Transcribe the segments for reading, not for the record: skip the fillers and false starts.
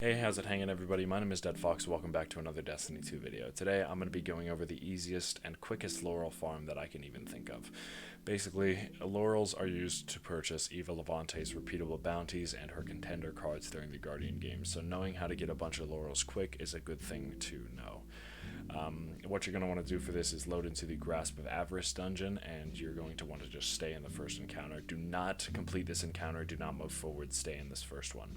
Hey, how's it hanging, everybody? My name is Dead Fox. Welcome back to another Destiny 2 video. Today, I'm going to be going over the easiest and quickest laurel farm that I can even think of. Basically, laurels are used to purchase Eva Levante's repeatable bounties and her contender cards during the Guardian games, so knowing how to get a bunch of laurels quick is a good thing to know. What you're going to want to do for this is load into the Grasp of Avarice dungeon, and you're going to want to just stay in the first encounter. Do not complete this encounter, do not move forward, stay in this first one.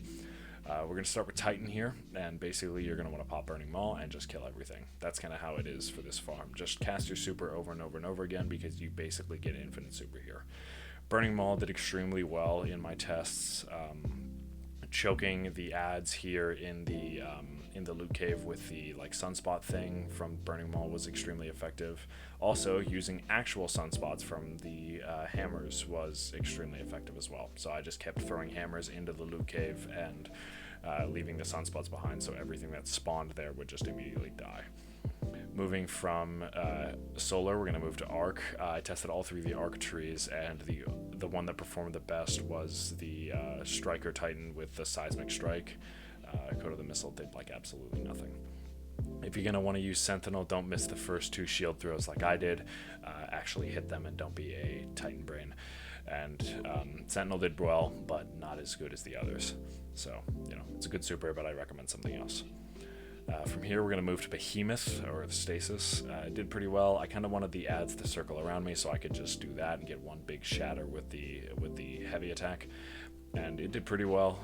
We're going to start with Titan here, and basically you're going to want to pop Burning Maul and just kill everything. That's kind of how it is for this farm. Just cast your super over and over and over again because you basically get infinite super here. Burning Maul did extremely well in my tests. Choking the ads here in the loot cave with the sunspot thing from Burning Maul was extremely effective. Also, using actual sunspots from the hammers was extremely effective as well. So I just kept throwing hammers into the loot cave and leaving the sunspots behind, so everything that spawned there would just immediately die. Moving from solar, we're going to move to arc. I tested all three of the arc trees, and the one that performed the best was the striker titan with the seismic strike. Code of the Missile did absolutely nothing. If you're going to want to use Sentinel, don't miss the first two shield throws like I did. Actually hit them and don't be a Titan brain. And Sentinel did well, but not as good as the others. So, it's a good super, but I recommend something else. From here, we're going to move to Behemoth, or the Stasis. It did pretty well. I kind of wanted the ads to circle around me so I could just do that and get one big shatter with the heavy attack. And it did pretty well.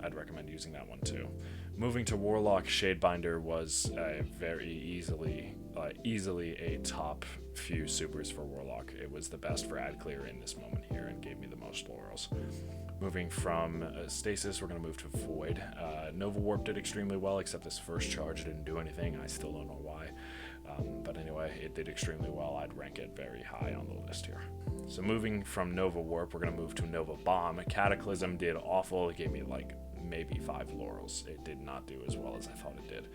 I'd recommend using that one too. Moving to Warlock, Shadebinder was very easily a top few supers for Warlock. It was the best for ad clear in this moment here and gave me the most laurels. Moving from Stasis, we're going to move to Void. Nova Warp did extremely well, except this first charge didn't do anything. I still don't know why. But anyway, it did extremely well. I'd rank it very high on the list here. So moving from Nova Warp, we're going to move to Nova Bomb. Cataclysm did awful. It gave me maybe 5 laurels. It did not do as well as I thought it did.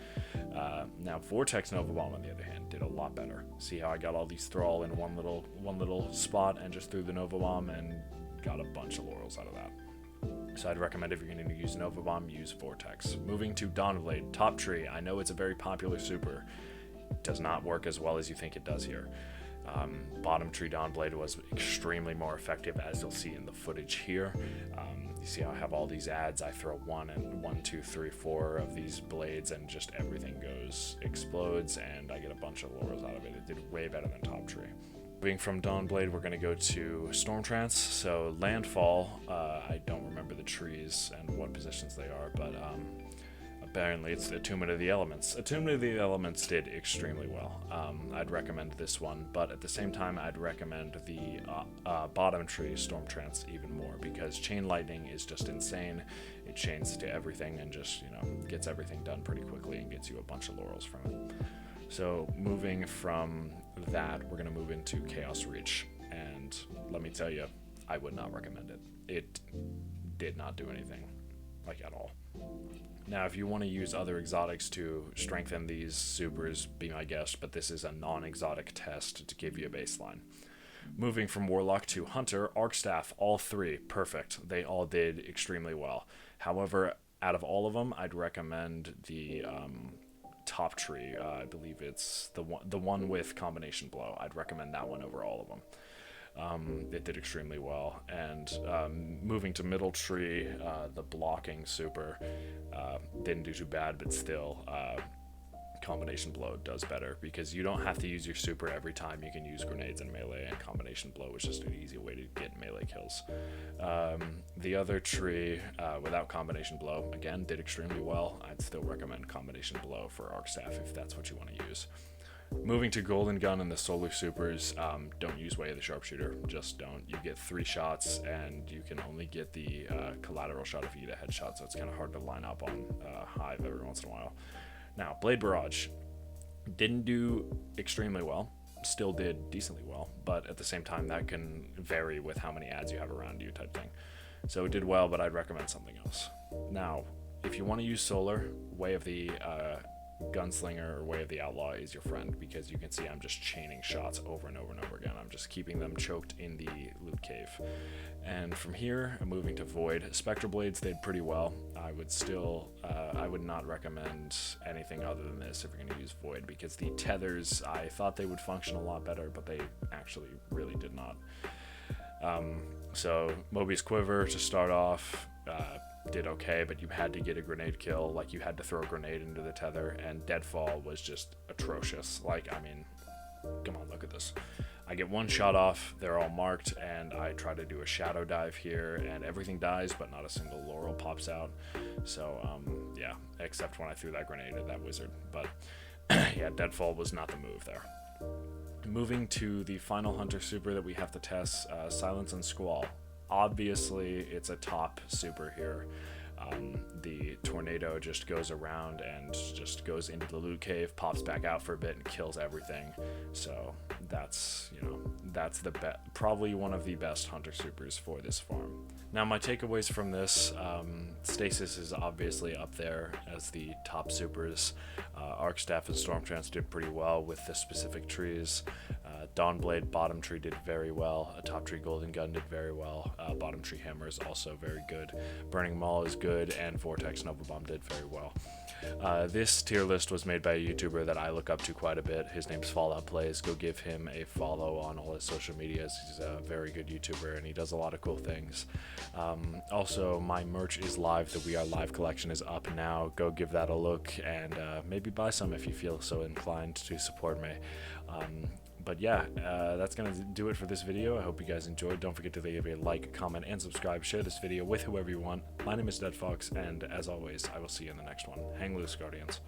Now Vortex Nova Bomb, on the other hand, did a lot better. See how I got all these Thrall in one little spot and just threw the Nova Bomb and got a bunch of laurels out of that. So I'd recommend if you're going to use Nova Bomb, use Vortex. Moving to Dawnblade, top tree. I know it's a very popular super. It does not work as well as you think it does here. Bottom tree Dawnblade was extremely more effective, as you'll see in the footage here. You see how I have all these ads. I throw 1, 2, 3, 4 of these blades and just everything explodes, and I get a bunch of laurels out of it. It did way better than top tree. Moving from Dawnblade, we're going to go to Stormtrance. So Landfall, I don't remember the trees and what positions they are, but apparently it's Attunement of the Elements. Attunement of the Elements did extremely well. I'd recommend this one, but at the same time, I'd recommend the bottom tree Stormtrance even more, because Chain Lightning is just insane. It chains to everything and just, gets everything done pretty quickly and gets you a bunch of laurels from it. So moving from that, we're going to move into Chaos Reach, and let me tell you, I would not recommend it. It did not do anything, at all. Now, if you want to use other exotics to strengthen these supers, be my guest, but this is a non-exotic test to give you a baseline. Moving from Warlock to Hunter, Arcstaff, all three, perfect. They all did extremely well. However, out of all of them, I'd recommend the top tree. I believe it's the one with combination blow. I'd recommend that one over all of them. It did extremely well. And moving to middle tree, the blocking super didn't do too bad, but still combination blow does better, because you don't have to use your super every time. You can use grenades and melee, and combination blow is just an easy way to get melee kills. The other tree without combination blow, again, did extremely well. I'd still recommend combination blow for Arcstaff if that's what you want to use. Moving to Golden Gun and the Solar Supers, don't use Way of the Sharpshooter. Just don't. You get 3 shots, and you can only get the collateral shot if you get a headshot, so it's kind of hard to line up on Hive every once in a while. Now, Blade Barrage didn't do extremely well. Still did decently well, but at the same time, that can vary with how many ads you have around you type thing. So it did well, but I'd recommend something else. Now, if you want to use Solar, Way of the Gunslinger or Way of the Outlaw is your friend, because you can see I'm just chaining shots over and over and over again. I'm just keeping them choked in the loot cave. And from here, I'm moving to Void. Spectre Blades did pretty well. I would not recommend anything other than this if you're going to use Void, because the tethers, I thought they would function a lot better, but they actually really did not. So Moby's Quiver to start off did okay, but you had to get a grenade kill. Like, you had to throw a grenade into the tether, and Deadfall was just atrocious. Like, I mean, come on, look at this. I get one shot off, they're all marked, and I try to do a shadow dive here, and everything dies, but not a single laurel pops out. So, yeah, except when I threw that grenade at that wizard. But, yeah, Deadfall was not the move there. Moving to the final hunter super that we have to test, Silence and Squall. Obviously, it's a top super here. The tornado just goes around and just goes into the loot cave, pops back out for a bit, and kills everything. So that's, you know, that's the probably one of the best hunter supers for this farm. Now, my takeaways from this, Stasis is obviously up there as the top supers. Arcstaff and Stormtrance did pretty well with the specific trees. Dawnblade bottom tree did very well. A top tree golden gun did very well. Bottom tree hammer is also very good. Burning maul is good, and Vortex Nova Bomb did very well. This tier list was made by a YouTuber that I look up to quite a bit. His name's Falloutplays. Go give him a follow on all his social medias. He's a very good YouTuber, and he does a lot of cool things. Also, my merch is live. The We Are Live collection is up now. Go give that a look, and maybe buy some if you feel so inclined to support me. But yeah, that's going to do it for this video. I hope you guys enjoyed. Don't forget to leave a like, comment, and subscribe. Share this video with whoever you want. My name is Dead Fox, and as always, I will see you in the next one. Hang loose, Guardians.